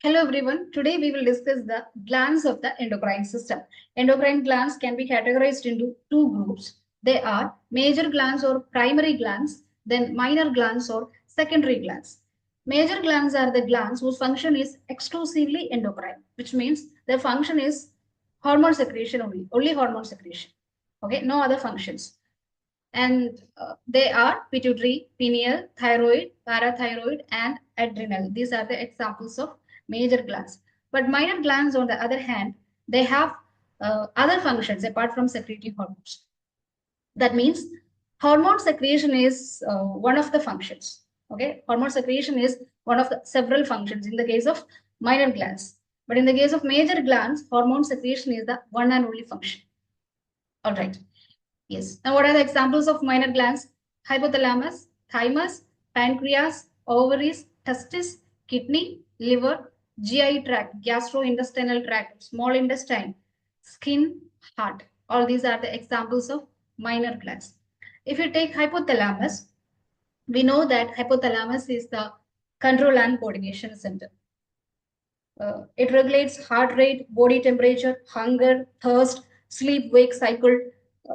Hello everyone. Today we will discuss the glands of the endocrine system. Endocrine glands can be categorized into two groups. They are major glands or primary glands, then minor glands or secondary glands. Major glands are the glands whose function is exclusively endocrine, which means their function is hormone secretion only hormone secretion. Okay, no other functions. And they are pituitary, pineal, thyroid, parathyroid, and adrenal. These are the examples of major glands. But minor glands, on the other hand, they have other functions apart from secreting hormones. That means hormone secretion is one of the functions. Okay, hormone secretion is one of the several functions in the case of minor glands. But in the case of major glands, hormone secretion is the one and only function. All right. Yes. Now, what are the examples of minor glands? Hypothalamus, thymus, pancreas, ovaries, testis, kidney, liver, GI tract, gastrointestinal tract, small intestine, skin, heart. All these are the examples of minor glands. If you take hypothalamus, we know that hypothalamus is the control and coordination center. It regulates heart rate, body temperature, hunger, thirst, sleep, wake cycle,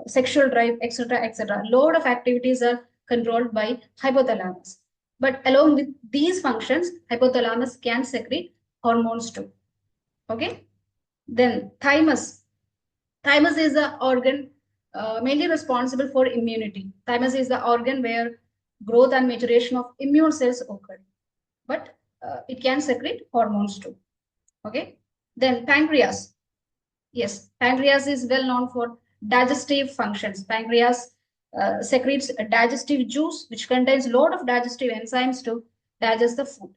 sexual drive, etc., etc. Load of activities are controlled by hypothalamus. But along with these functions, hypothalamus can secrete hormones too. Okay. Then thymus. Thymus is the organ mainly responsible for immunity. Thymus is the organ where growth and maturation of immune cells occur. But it can secrete hormones too. Okay. Then pancreas. Yes, pancreas is well known for digestive functions. Pancreas secretes a digestive juice which contains a lot of digestive enzymes to digest the food.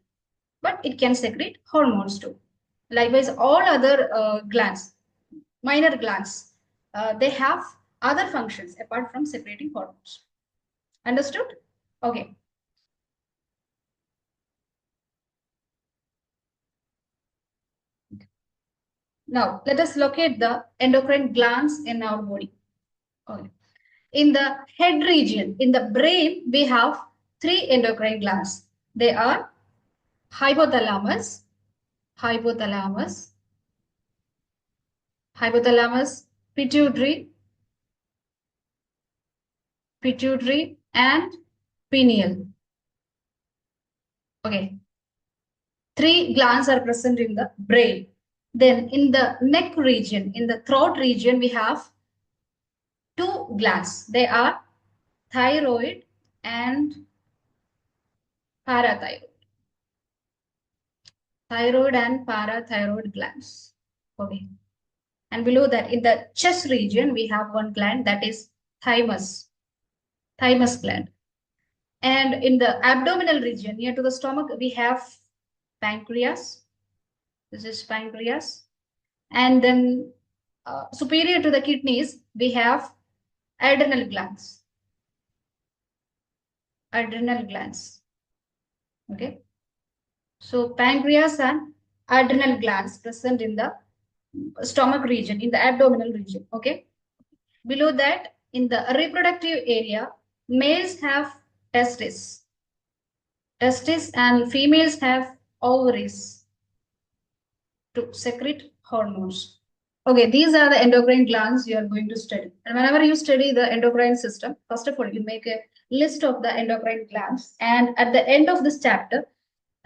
But it can secrete hormones too. Likewise, all other glands, minor glands, they have other functions apart from secreting hormones. Understood? Okay. Now, let us locate the endocrine glands in our body. Okay. In the head region, in the brain, we have three endocrine glands. They are hypothalamus, hypothalamus, hypothalamus, pituitary, pituitary, and pineal. Okay. Three glands are present in the brain. Then in the neck region, in the throat region, we have two glands. They are thyroid and parathyroid. Thyroid and parathyroid glands. Okay. And below that, in the chest region, we have one gland that is thymus, thymus gland. And in the abdominal region, near to the stomach, we have pancreas. This is pancreas. And then superior to the kidneys, we have adrenal glands. Adrenal glands. Okay. So pancreas and adrenal glands present in the stomach region, in the abdominal region. Okay. Below that, in the reproductive area, males have testes. Testes and females have ovaries to secrete hormones. Okay, these are the endocrine glands you are going to study. And whenever you study the endocrine system, first of all, you make a list of the endocrine glands. And at the end of this chapter,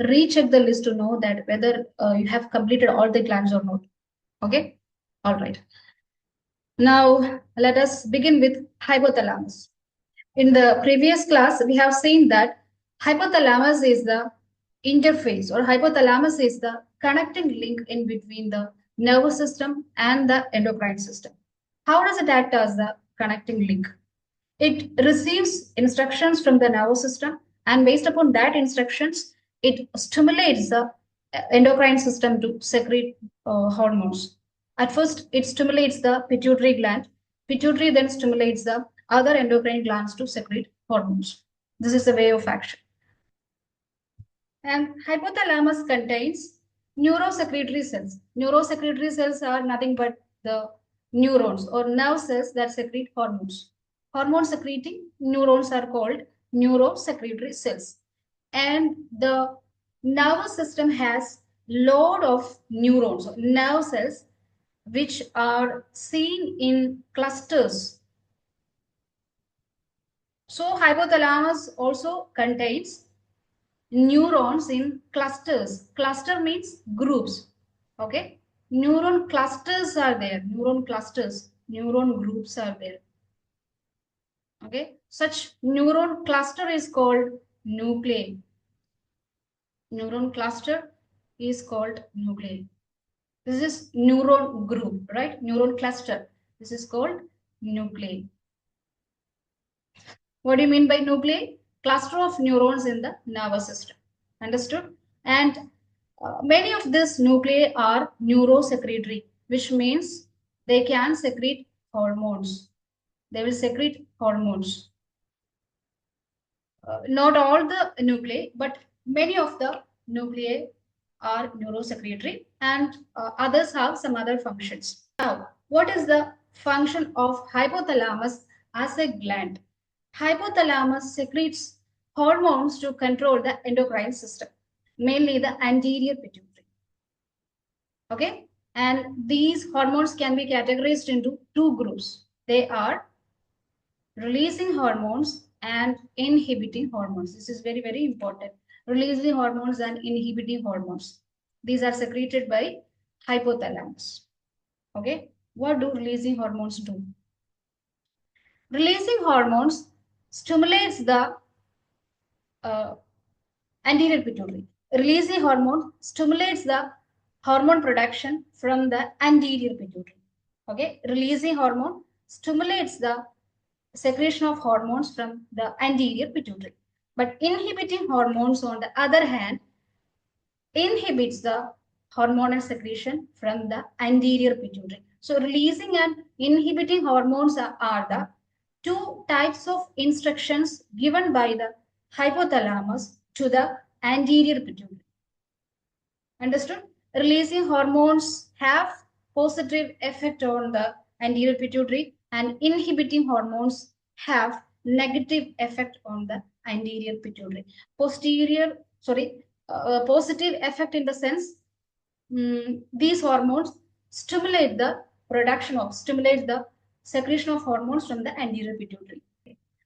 recheck the list to know that whether you have completed all the glands or not. Okay, all right. Now, let us begin with hypothalamus. In the previous class, we have seen that hypothalamus is the interface, or hypothalamus is the connecting link in between the nervous system and the endocrine system. How does it act as the connecting link? It receives instructions from the nervous system, and based upon that instructions, it stimulates the endocrine system to secrete hormones. At first, it stimulates the pituitary gland. Pituitary then stimulates the other endocrine glands to secrete hormones. This is the way of action. And hypothalamus contains neurosecretory cells. Neurosecretory cells are nothing but the neurons or nerve cells that secrete hormones. Hormone secreting neurons are called neurosecretory cells. And the nervous system has load of neurons, nerve cells, which are seen in clusters. So hypothalamus also contains neurons in clusters. Cluster means groups. Okay. Neuron clusters are there. Neuron clusters. Neuron groups are there. Okay. Such neuron cluster is called nuclei. Neuron cluster is called nuclei. This is neuron group, right? Neuron cluster. This is called nuclei. What do you mean by nuclei? Cluster of neurons in the nervous system. Understood? And many of these nuclei are neurosecretory, which means they can secrete hormones. They will secrete hormones. Not all the nuclei, but many of the nuclei are neurosecretory, and others have some other functions. Now, what is the function of hypothalamus as a gland? Hypothalamus secretes hormones to control the endocrine system, mainly the anterior pituitary. Okay, and these hormones can be categorized into two groups. They are releasing hormones and inhibiting hormones. This is very, very important. Releasing hormones and inhibiting hormones. These are secreted by hypothalamus. Okay, what do releasing hormones do? Releasing hormones stimulates the uh, anterior pituitary. Releasing hormone stimulates the hormone production from the anterior pituitary. Okay, releasing hormone stimulates the secretion of hormones from the anterior pituitary. But inhibiting hormones, on the other hand, inhibits the hormonal secretion from the anterior pituitary. So releasing and inhibiting hormones are the two types of instructions given by the hypothalamus to the anterior pituitary. Understood? Releasing hormones have positive effect on the anterior pituitary, and inhibiting hormones have negative effect on the anterior pituitary. Positive effect in the sense these hormones stimulate the secretion of hormones from the anterior pituitary.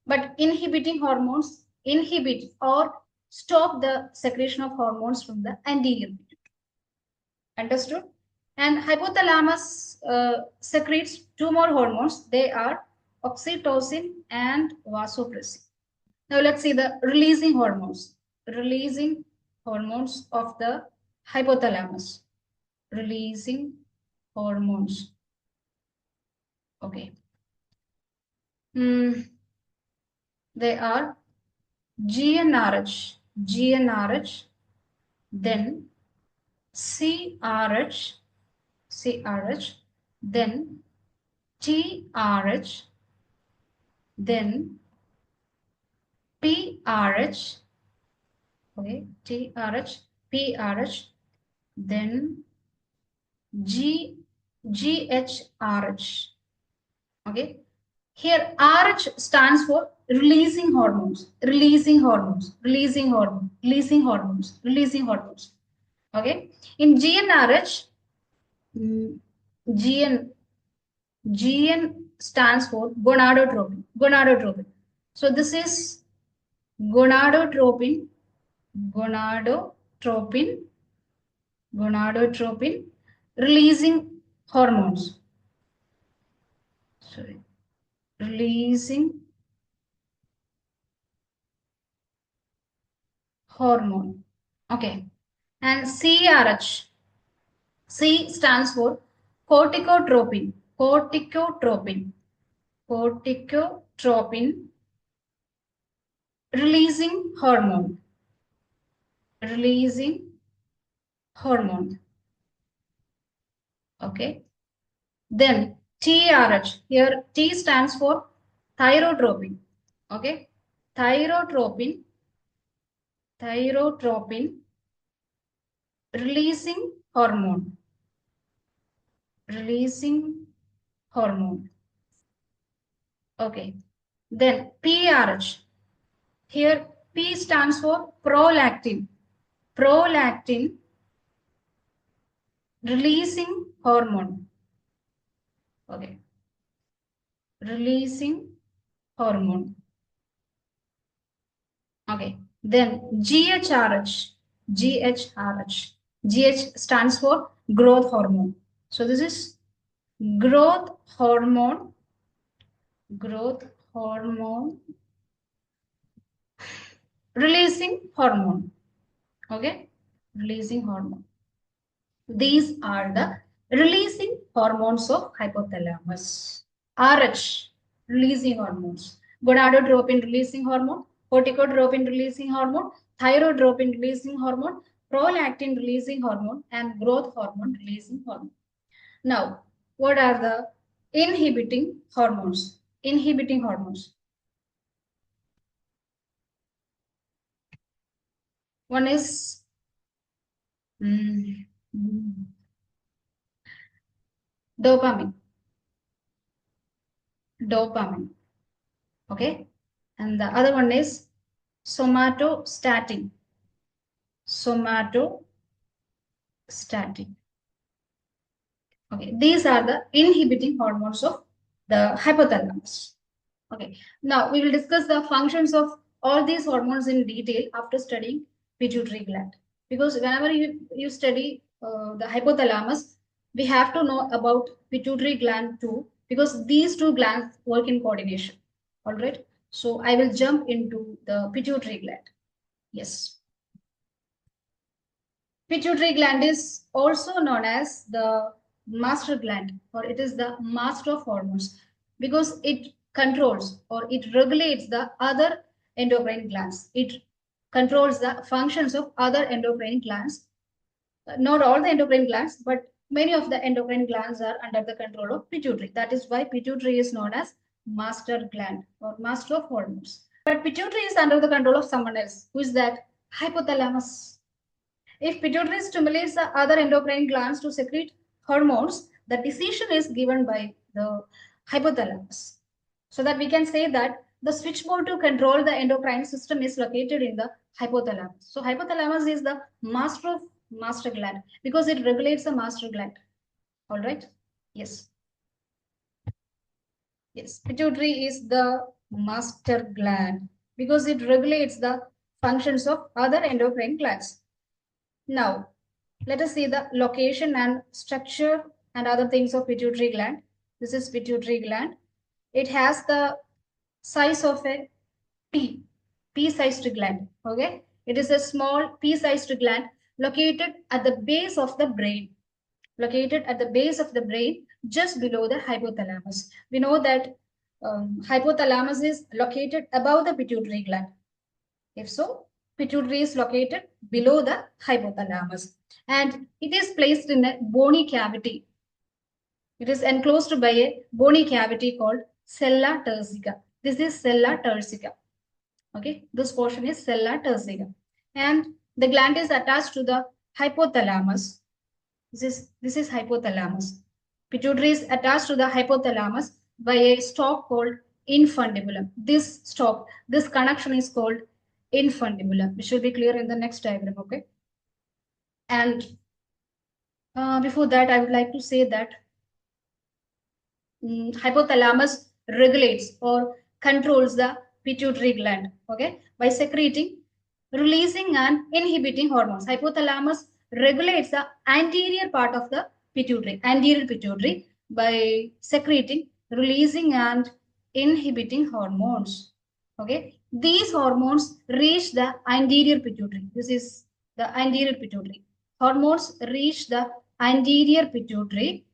But inhibiting hormones inhibit or stop the secretion of hormones from the anterior pituitary. Understood? And hypothalamus secretes two more hormones. They are oxytocin and vasopressin. Now let's see the releasing hormones. Releasing hormones of the hypothalamus. Releasing hormones. Okay. They are GnRH, GnRH, then CRH, CRH, then TRH, then PRH, okay, TRH, PRH, then GHRH, okay. Here RH stands for releasing hormones, releasing hormones, releasing hormones, releasing hormones, releasing hormones, okay. In GnRH, GN GN stands for gonadotropin. Gonadotropin. So this is gonadotropin, gonadotropin, gonadotropin, releasing hormones. Sorry, releasing hormone. Okay, and CRH. C stands for corticotropin. Corticotropin. Corticotropin, releasing hormone. Releasing hormone. Okay. Then TRH. Here T stands for thyrotropin. Okay. Thyrotropin. Thyrotropin, releasing hormone. Releasing hormone. Okay. Then PRH. Here P stands for prolactin. Prolactin. releasing hormone. Okay, releasing hormone. Okay, then GHRH. GHRH. GH stands for growth hormone. So this is growth hormone. Growth hormone. Releasing hormone. Okay, releasing hormone. These are the releasing hormones of hypothalamus. RH, releasing hormones. Gonadotropin releasing hormone, corticotropin releasing hormone, thyroidropin releasing hormone, prolactin releasing hormone, and growth hormone releasing hormone. Now, what are the inhibiting hormones? Inhibiting hormones. One is mm, mm, dopamine. Dopamine. Okay. And the other one is somatostatin. Somatostatin. Okay, these are the inhibiting hormones of the hypothalamus. Okay, now we will discuss the functions of all these hormones in detail after studying pituitary gland. Because whenever you study the hypothalamus, we have to know about pituitary gland too, because these two glands work in coordination. All right, so I will jump into the pituitary gland. Yes. Pituitary gland is also known as the master gland, or it is the master of hormones, because it controls or it regulates the other endocrine glands. It controls the functions of other endocrine glands. Not all the endocrine glands, but many of the endocrine glands are under the control of pituitary. That is why pituitary is known as master gland or master of hormones. But pituitary is under the control of someone else. Who is that? Hypothalamus. If pituitary stimulates the other endocrine glands to secrete hormones, the decision is given by the hypothalamus. So that we can say that the switchboard to control the endocrine system is located in the hypothalamus. So hypothalamus is the master of master gland because it regulates the master gland. All right? Yes. Yes. Pituitary is the master gland because it regulates the functions of other endocrine glands. Now, let us see the location and structure and other things of pituitary gland. This is pituitary gland. It has the size of a pea, pea-sized gland. Okay, it is a small pea-sized gland located at the base of the brain. Located at the base of the brain, just below the hypothalamus. We know that hypothalamus is located above the pituitary gland. If so, pituitary is located below the hypothalamus and it is placed in a bony cavity. It is enclosed by a bony cavity called sella turcica. This is sella turcica. Okay, this portion is sella turcica. And the gland is attached to the hypothalamus. This is hypothalamus. Pituitary is attached to the hypothalamus by a stalk called infundibulum. This connection is called infundibulum. It should be clear in the next diagram, okay? And before that, I would like to say that hypothalamus regulates or controls the pituitary gland, okay, by secreting, releasing, and inhibiting hormones. Hypothalamus regulates the anterior part of the anterior pituitary, by secreting, releasing, and inhibiting hormones. Okay, these hormones reach the anterior pituitary. This is the anterior pituitary. Hormones reach the anterior pituitary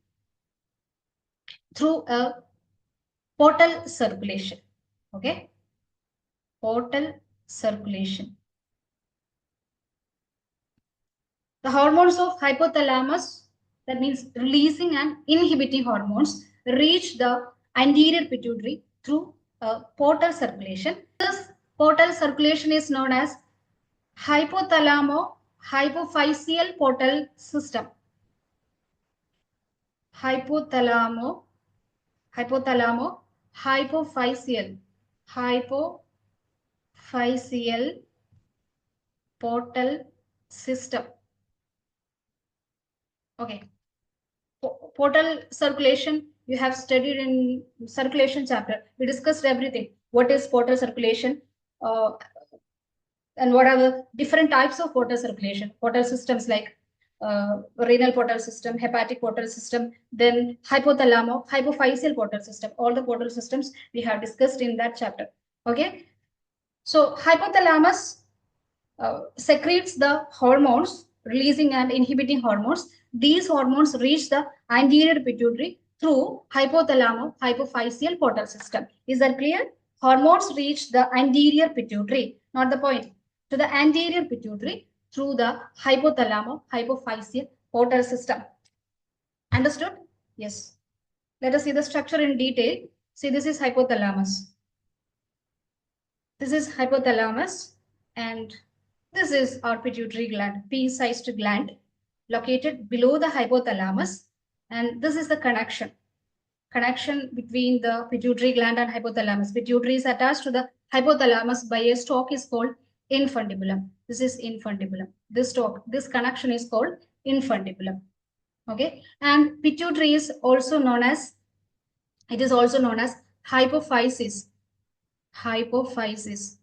through a portal circulation. Okay, portal circulation. The hormones of hypothalamus, that means releasing and inhibiting hormones, reach the anterior pituitary through portal circulation. This portal circulation is known as hypophyseal portal system. Hypothalamo, hypophyseal portal system. Okay, Portal circulation, you have studied in circulation chapter. We discussed everything. What is portal circulation? And what are the different types of portal circulation? Portal systems like renal portal system, hepatic portal system, then hypothalamic, hypophyseal portal system. All the portal systems we have discussed in that chapter. Okay. So hypothalamus secretes the hormones, releasing and inhibiting hormones. These hormones reach the anterior pituitary through hypothalamic hypophyseal portal system. Is that clear? Hormones reach the anterior pituitary, not the point, to the anterior pituitary through the hypothalamic hypophyseal portal system. Understood? Yes. Let us see the structure in detail. See, this is hypothalamus. This is hypothalamus, and this is our pituitary gland, pea-sized gland located below the hypothalamus, and this is the connection between the pituitary gland and hypothalamus. Pituitary is attached to the hypothalamus by a stalk is called infundibulum. This is infundibulum. This stalk, this connection is called infundibulum. Okay, and pituitary is also known as, it is also known as hypophysis. Hypophysis.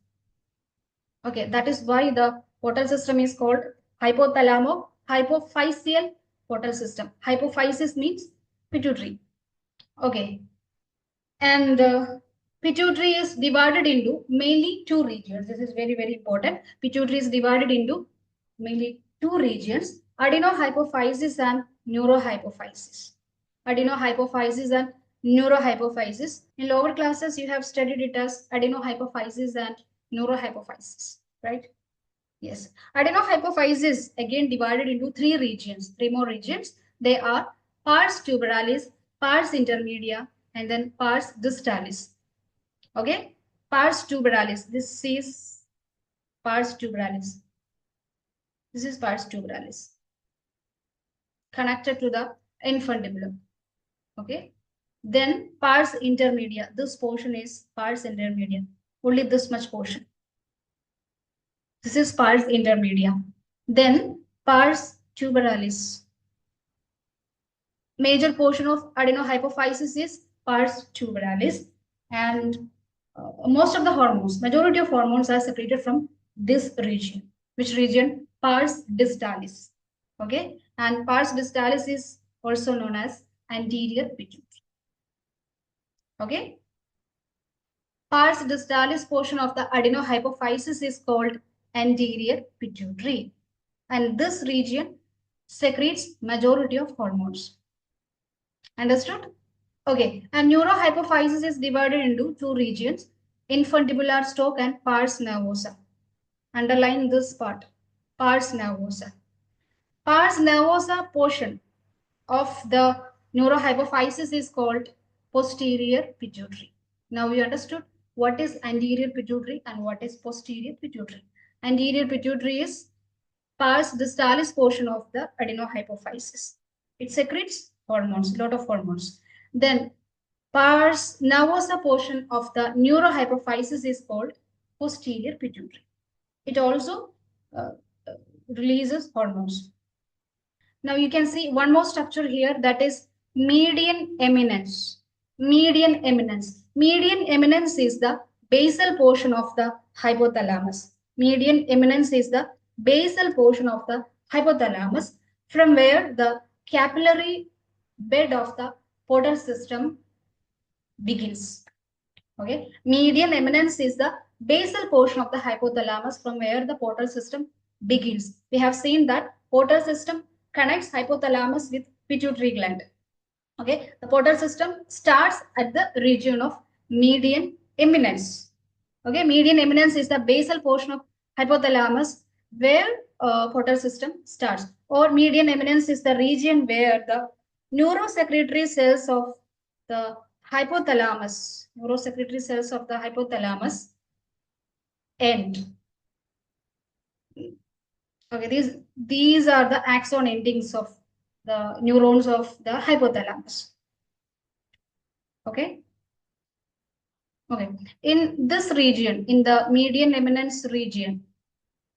Okay, that is why the portal system is called hypothalamic hypophyseal portal system. Hypophysis means pituitary. Okay, and pituitary is divided into mainly two regions. This is very, very important. Pituitary is divided into mainly two regions: adenohypophysis and neurohypophysis. Adenohypophysis and neurohypophysis. In lower classes, you have studied it as adenohypophysis and neurohypophysis, right? Yes. Adenohypophysis again divided into three more regions. They are pars tuberalis, pars intermedia, and then pars distalis. Okay, pars tuberalis. This is pars tuberalis. This is pars tuberalis, connected to the infundibulum. Okay. Then pars intermedia. This portion is pars intermedia. Only this much portion. This is pars intermedia. Then pars tuberalis. Major portion of adenohypophysis is pars tuberalis, and most of the hormones, majority of hormones are secreted from this region. Which region? Pars distalis. Okay, and pars distalis is also known as anterior pituitary. Okay, pars distalis portion of the adenohypophysis is called anterior pituitary, and this region secretes majority of hormones. Understood? Okay, and neurohypophysis is divided into two regions: infundibular stalk and pars nervosa. Underline this part, pars nervosa. Pars nervosa portion of the neurohypophysis is called posterior pituitary. Now you understood what is anterior pituitary and what is posterior pituitary. Anterior pituitary is pars distalis portion of the adenohypophysis. It secretes hormones, lot of hormones. Then pars nervosa portion of the neurohypophysis is called posterior pituitary. It also releases hormones. Now you can see one more structure here, that is median eminence. Median eminence. Median eminence is the basal portion of the hypothalamus. Median eminence is the basal portion of the hypothalamus, from where the capillary bed of the portal system begins. Okay, median eminence is the basal portion of the hypothalamus, from where the portal system begins. We have seen that portal system connects hypothalamus with pituitary gland. Okay, the portal system starts at the region of median eminence. Okay, median eminence is the basal portion of hypothalamus where portal system starts, or median eminence is the region where the neurosecretory cells of the hypothalamus, end. Okay, these are the axon endings of the neurons of the hypothalamus. Okay. Okay. In this region, in the median eminence region,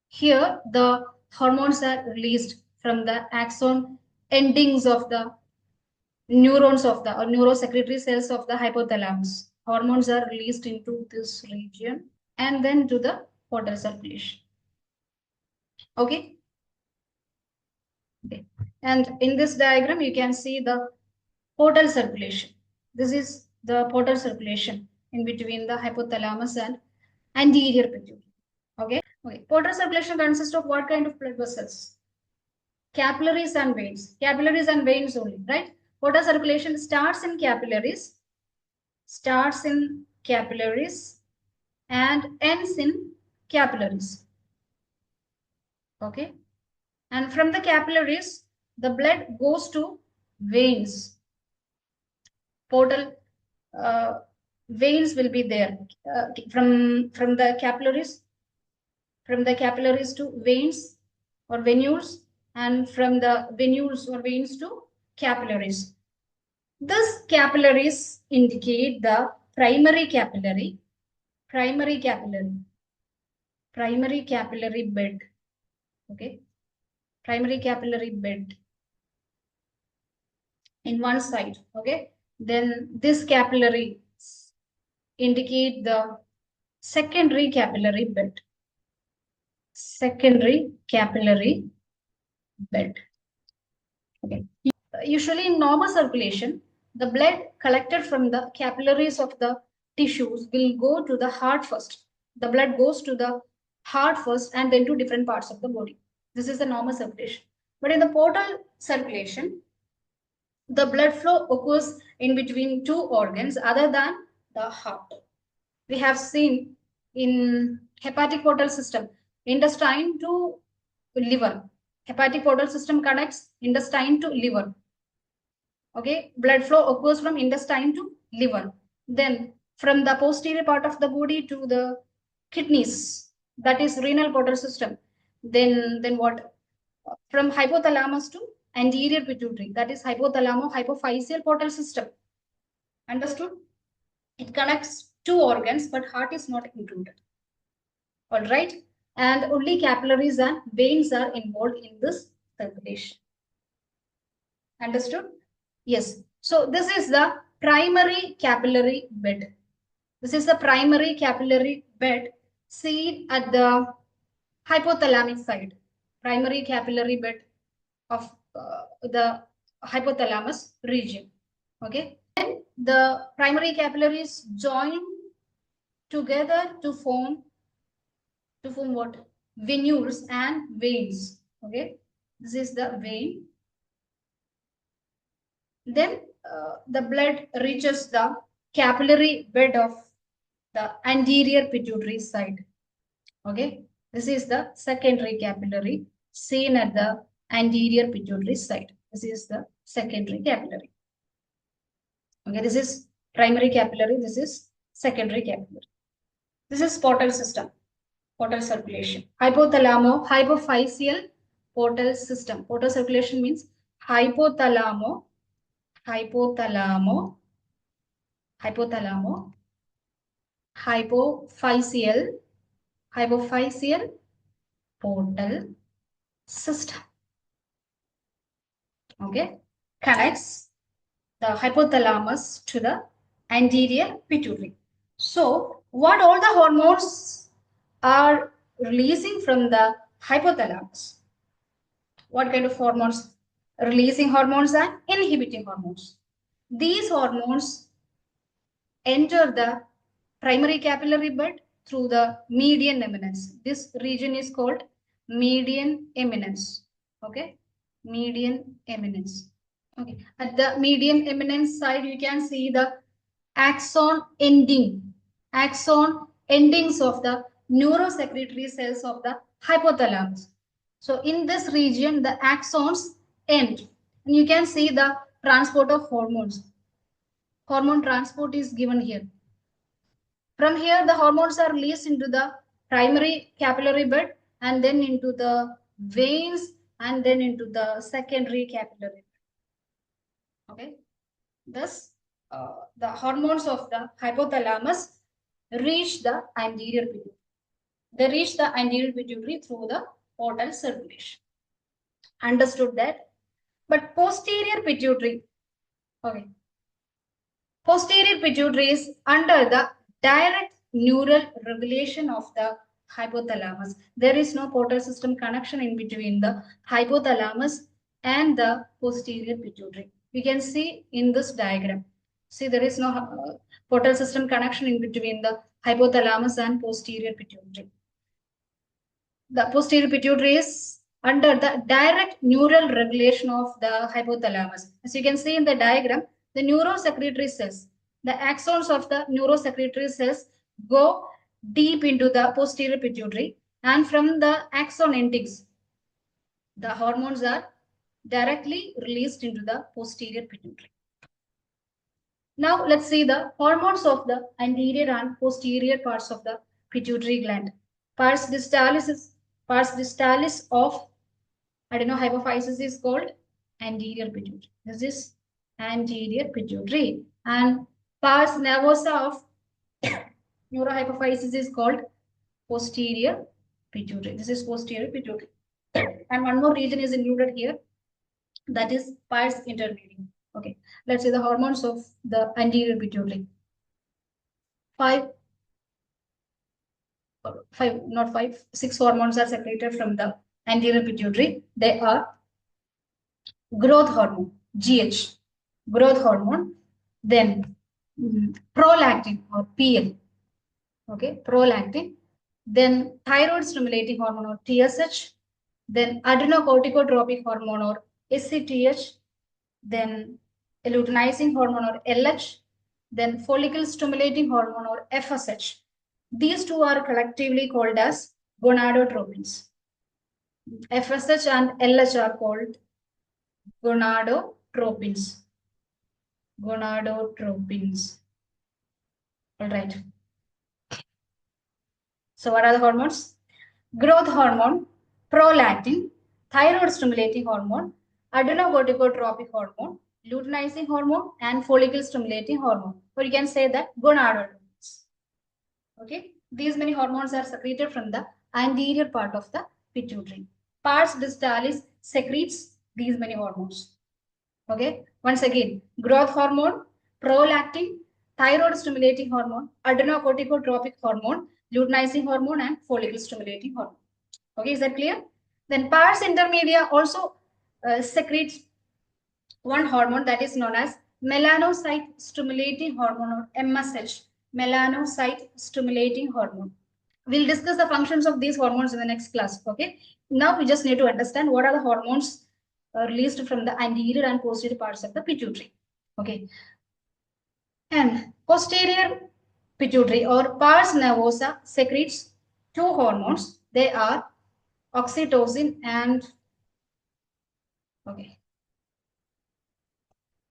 here the hormones are released from the axon endings of the neurons of the or neurosecretory cells of the hypothalamus. Hormones are released into this region and then to the portal circulation. Okay. Okay. And in this diagram, you can see the portal circulation. This is the portal circulation in between the hypothalamus and anterior pituitary. Okay. Okay. Portal circulation consists of what kind of blood vessels? Capillaries and veins. Capillaries and veins only, right? Portal circulation starts in capillaries, and ends in capillaries. Okay. And from the capillaries, the blood goes to veins. Portal veins will be there from the capillaries to veins or venules, and from the venules or veins to capillaries. Thus, capillaries indicate the primary capillary bed. Okay, primary capillary bed in one side. Okay, then this capillary indicate the secondary capillary bed. Okay. Usually in normal circulation, the blood collected from the capillaries of the tissues will go to the heart first. The blood goes to the heart first and then to different parts of the body. This is the normal circulation. But in the portal circulation, the blood flow occurs in between two organs other than the heart. We have seen in hepatic portal system, intestine to liver. Hepatic portal system connects intestine to liver. Okay, blood flow occurs from intestine to liver. Then from the posterior part of the body to the kidneys, that is renal portal system. Then what? From hypothalamus to anterior pituitary, that is hypophyseal portal system. Understood? It connects two organs, but heart is not included. All right. And only capillaries and veins are involved in this circulation. Understood? Yes. So this is the primary capillary bed. This is the primary capillary bed seen at the hypothalamic side. Primary capillary bed of the hypothalamus region. Okay. Then the primary capillaries join together to form what? Venules and veins. Okay. This is the vein. Then the blood reaches the capillary bed of the anterior pituitary side. Okay, this is the secondary capillary seen at the anterior pituitary side. This is the secondary capillary. Okay, this is primary capillary. This is secondary capillary. This is portal system, portal circulation. Hypophyseal portal system. Portal circulation means hypothalamo, hypophyseal portal system. Okay, connects the hypothalamus to the anterior pituitary. So, what all the hormones are releasing from the hypothalamus? What kind of hormones? Releasing hormones and inhibiting hormones. These hormones enter the primary capillary bed through the median eminence. This region is called median eminence. Okay, median eminence. Okay, at the median eminence side, you can see the axon endings of the neurosecretory cells of the hypothalamus. So in this region, the axons end, and you can see the transport of hormones. Hormone transport is given here. From here, the hormones are released into the primary capillary bed and then into the veins and then into the secondary capillary bed. Okay. Thus, the hormones of the hypothalamus reach the anterior pituitary. They reach the anterior pituitary through the portal circulation. Understood that? But posterior pituitary, Okay. Posterior pituitary is under the direct neural regulation of the hypothalamus. There is no portal system connection in between the hypothalamus and the posterior pituitary. You can see in this diagram. See, there is no portal system connection in between the hypothalamus and posterior pituitary. The posterior pituitary is under the direct neural regulation of the hypothalamus. As you can see in the diagram, the neurosecretory cells, the axons of the neurosecretory cells go deep into the posterior pituitary, and from the axon endings, the hormones are directly released into the posterior pituitary. Now let's see the hormones of the anterior and posterior parts of the pituitary gland. Pars distalis of adenohypophysis is called anterior pituitary. This is anterior pituitary. And pars nervosa of neurohypophysis is called posterior pituitary. This is posterior pituitary. And one more region is included here, that is pars intermedium. Okay, let's see the hormones of the anterior pituitary. Six hormones are secreted from the anterior pituitary. They are growth hormone, GH, growth hormone, then prolactin or PL, okay, prolactin, then thyroid stimulating hormone or TSH, then adrenocorticotropic hormone or SCTH, then luteinizing hormone or LH, then follicle stimulating hormone or FSH. These two are collectively called as gonadotropins. FSH and LH are called gonadotropins. Gonadotropins. All right. So what are the hormones? Growth hormone, prolactin, thyroid stimulating hormone, adrenocorticotropic hormone, luteinizing hormone, and follicle stimulating hormone. Or you can say that gonadotropins. Okay. These many hormones are secreted from the anterior part of the pituitary. Pars distalis secretes these many hormones. Okay. Once again, growth hormone, prolactin, thyroid stimulating hormone, adrenocorticotropic hormone, luteinizing hormone, and follicle stimulating hormone. Okay, is that clear? Then pars intermedia also secretes one hormone that is known as melanocyte stimulating hormone or MSH, melanocyte stimulating hormone. We'll discuss the functions of these hormones in the next class. Okay. Now we just need to understand what are the hormones released from the anterior and posterior parts of the pituitary. Okay. And posterior pituitary or pars nervosa secretes two hormones. They are oxytocin and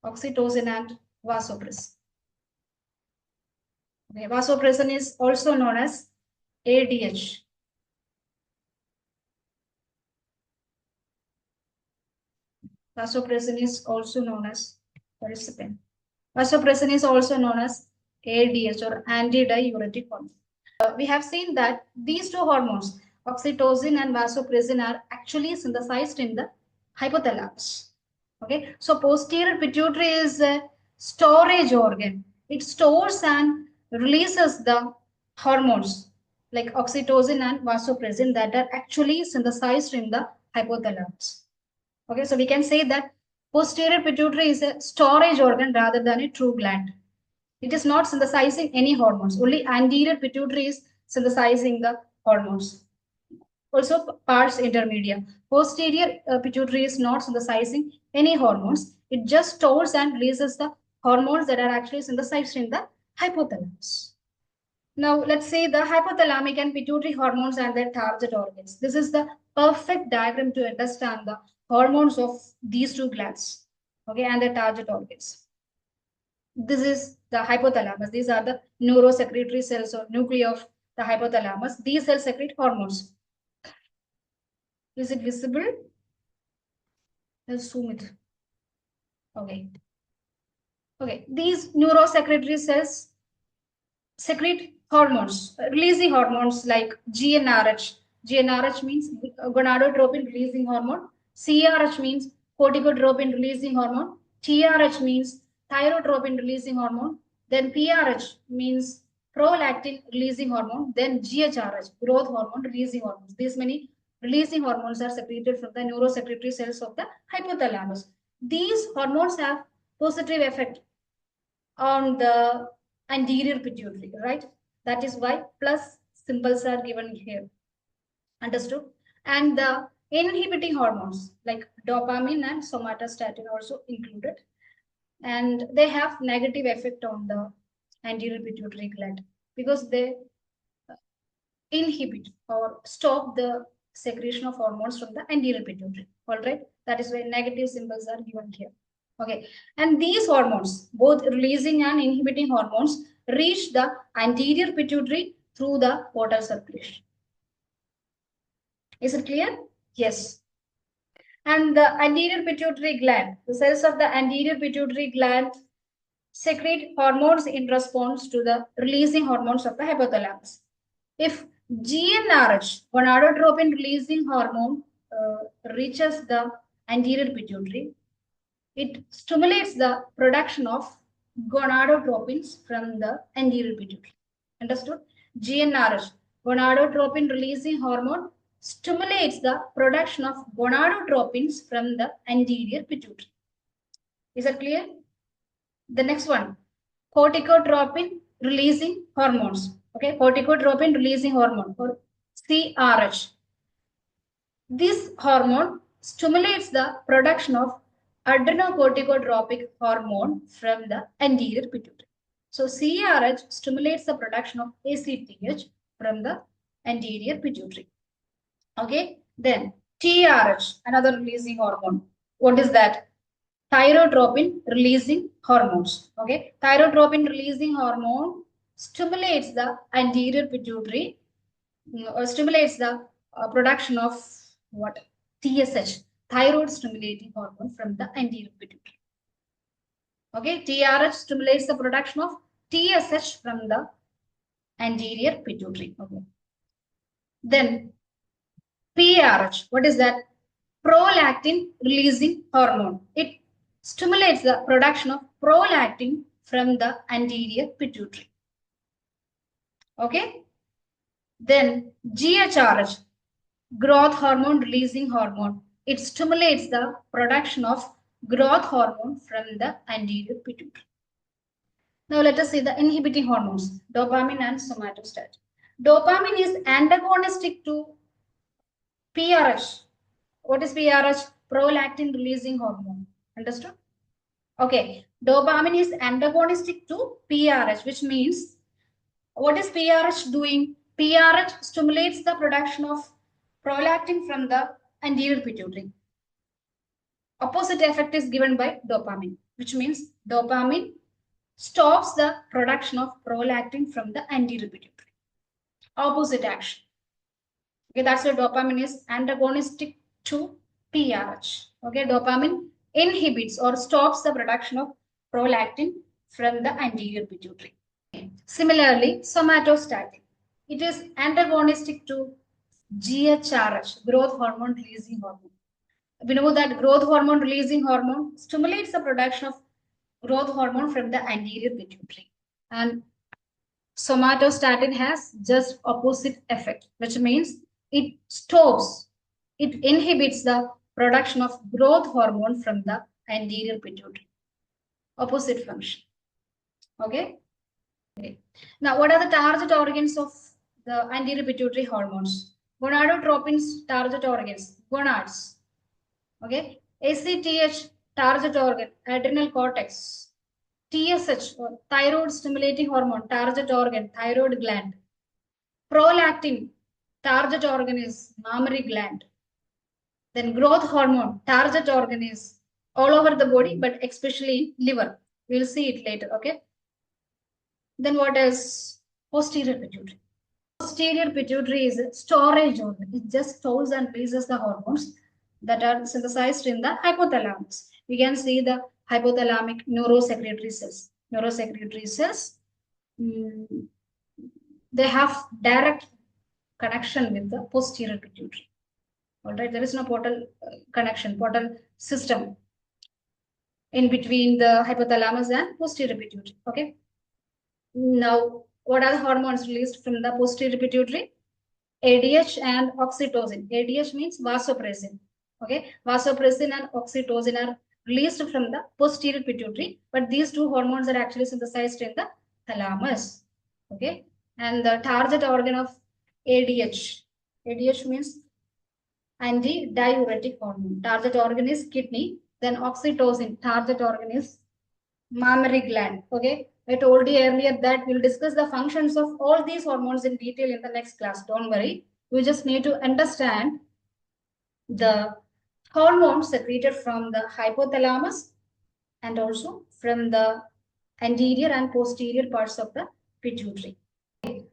oxytocin and vasopressin. Okay, vasopressin is also known as ADH. Vasopressin is also known as Vasopressin is also known as ADH or antidiuretic hormone. We have seen that these two hormones, oxytocin and vasopressin, are actually synthesized in the hypothalamus. Okay, so posterior pituitary is a storage organ. It stores and releases the hormones like oxytocin and vasopressin that are actually synthesized in the hypothalamus. Okay, so we can say that posterior pituitary is a storage organ rather than a true gland. It is not synthesizing any hormones. Only anterior pituitary is synthesizing the hormones. Also, pars intermedia. Posterior pituitary is not synthesizing any hormones. It just stores and releases the hormones that are actually synthesized in the hypothalamus. Now, let's see the hypothalamic and pituitary hormones and their target organs. This is the perfect diagram to understand the hormones of these two glands, okay, and their target organs. This is the hypothalamus. These are the neurosecretory cells or nuclei of the hypothalamus. These cells secrete hormones. Is it visible? Let's zoom it. Okay. Okay. These neurosecretory cells secrete hormones, releasing hormones like GnRH. GnRH means gonadotropin releasing hormone. CRH means corticotropin releasing hormone. TRH means thyrotropin releasing hormone. Then PRH means prolactin releasing hormone. Then GHRH, growth hormone releasing hormones. These many releasing hormones are secreted from the neurosecretory cells of the hypothalamus. These hormones have positive effect on the anterior pituitary, right? That is why plus symbols are given here. Understood? And the inhibiting hormones like dopamine and somatostatin also included, and they have negative effect on the anterior pituitary gland because they inhibit or stop the secretion of hormones from the anterior pituitary. All right, that is why negative symbols are given here. Okay, and these hormones, both releasing and inhibiting hormones, reach the anterior pituitary through the portal circulation. Is it clear? Yes. And the anterior pituitary gland, the cells of the anterior pituitary gland secrete hormones in response to the releasing hormones of the hypothalamus. If GnRH, gonadotropin releasing hormone, reaches the anterior pituitary, it stimulates the production of gonadotropins from the anterior pituitary. Understood? GnRH, gonadotropin releasing hormone, stimulates the production of gonadotropins from the anterior pituitary. Is that clear? The next one, corticotropin releasing hormones. Okay, corticotropin releasing hormone or CRH. This hormone stimulates the production of adrenocorticotropic hormone from the anterior pituitary. So CRH stimulates the production of ACTH from the anterior pituitary. Okay, then TRH, another releasing hormone. What is that? Thyrotropin releasing hormones. Okay, thyrotropin releasing hormone stimulates the anterior pituitary or stimulates the production of what? TSH, thyroid stimulating hormone from the anterior pituitary. Okay, TRH stimulates the production of TSH from the anterior pituitary. Okay, then PRH, what is that? Prolactin releasing hormone. It stimulates the production of prolactin from the anterior pituitary. Okay. Then GHRH, growth hormone releasing hormone. It stimulates the production of growth hormone from the anterior pituitary. Now let us see the inhibiting hormones, dopamine and somatostatin. Dopamine is antagonistic to PRH. What is PRH? Prolactin releasing hormone. Understood? Okay. Dopamine is antagonistic to PRH, which means what is PRH doing? PRH stimulates the production of prolactin from the anterior pituitary. Opposite effect is given by dopamine, which means dopamine stops the production of prolactin from the anterior pituitary. Opposite action. Okay, that's why dopamine is antagonistic to PRH. Okay, dopamine inhibits or stops the production of prolactin from the anterior pituitary. Similarly, somatostatin. It is antagonistic to GHRH, growth hormone releasing hormone. We know that growth hormone releasing hormone stimulates the production of growth hormone from the anterior pituitary. And somatostatin has just opposite effect, which means it stops, it inhibits the production of growth hormone from the anterior pituitary. Opposite function. Okay. Now, what are the target organs of the anterior pituitary hormones? Gonadotropins target organs, gonads. Okay. ACTH target organ, adrenal cortex. TSH, or thyroid stimulating hormone, target organ, thyroid gland. Prolactin, target organ is mammary gland. Then growth hormone, target organ is all over the body, but especially in liver. We'll see it later. Okay. Then what is posterior pituitary? Posterior pituitary is a storage organ. It just stores and releases the hormones that are synthesized in the hypothalamus. We can see the hypothalamic neurosecretory cells. Neurosecretory cells, they have direct connection with the posterior pituitary. All right, there is no portal connection, portal system. in between the hypothalamus and posterior pituitary. Okay. Now, what are the hormones released from the posterior pituitary? ADH and oxytocin. ADH means vasopressin. Okay, vasopressin and oxytocin are released from the posterior pituitary, but these two hormones are actually synthesized in the thalamus. Okay, and the target organ of ADH. ADH means anti-diuretic hormone. Target organ is kidney. Then oxytocin. Target organ is mammary gland. Okay, I told you earlier that we'll discuss the functions of all these hormones in detail in the next class. Don't worry. You just need to understand the hormones secreted from the hypothalamus and also from the anterior and posterior parts of the pituitary.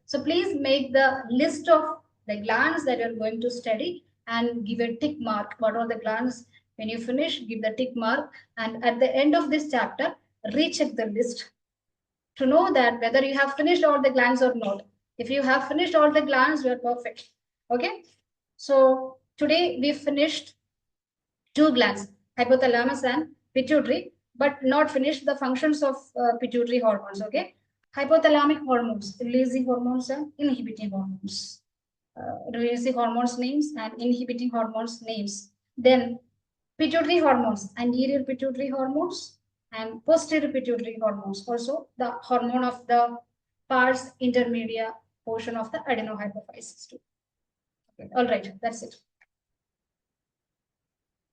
So please make the list of the glands that you're going to study and give a tick mark. What are the glands? When you finish, give the tick mark. And at the end of this chapter, recheck the list to know that whether you have finished all the glands or not. If you have finished all the glands, you are perfect. Okay. So today we finished two glands, hypothalamus and pituitary, but not finished the functions of pituitary hormones. Okay. Hypothalamic hormones, releasing hormones and inhibiting hormones. Releasing hormones names and inhibiting hormones names. Then pituitary hormones, anterior pituitary hormones and posterior pituitary hormones. Also the hormone of the pars intermedia portion of the adenohypophysis too. Okay. All right, that's it.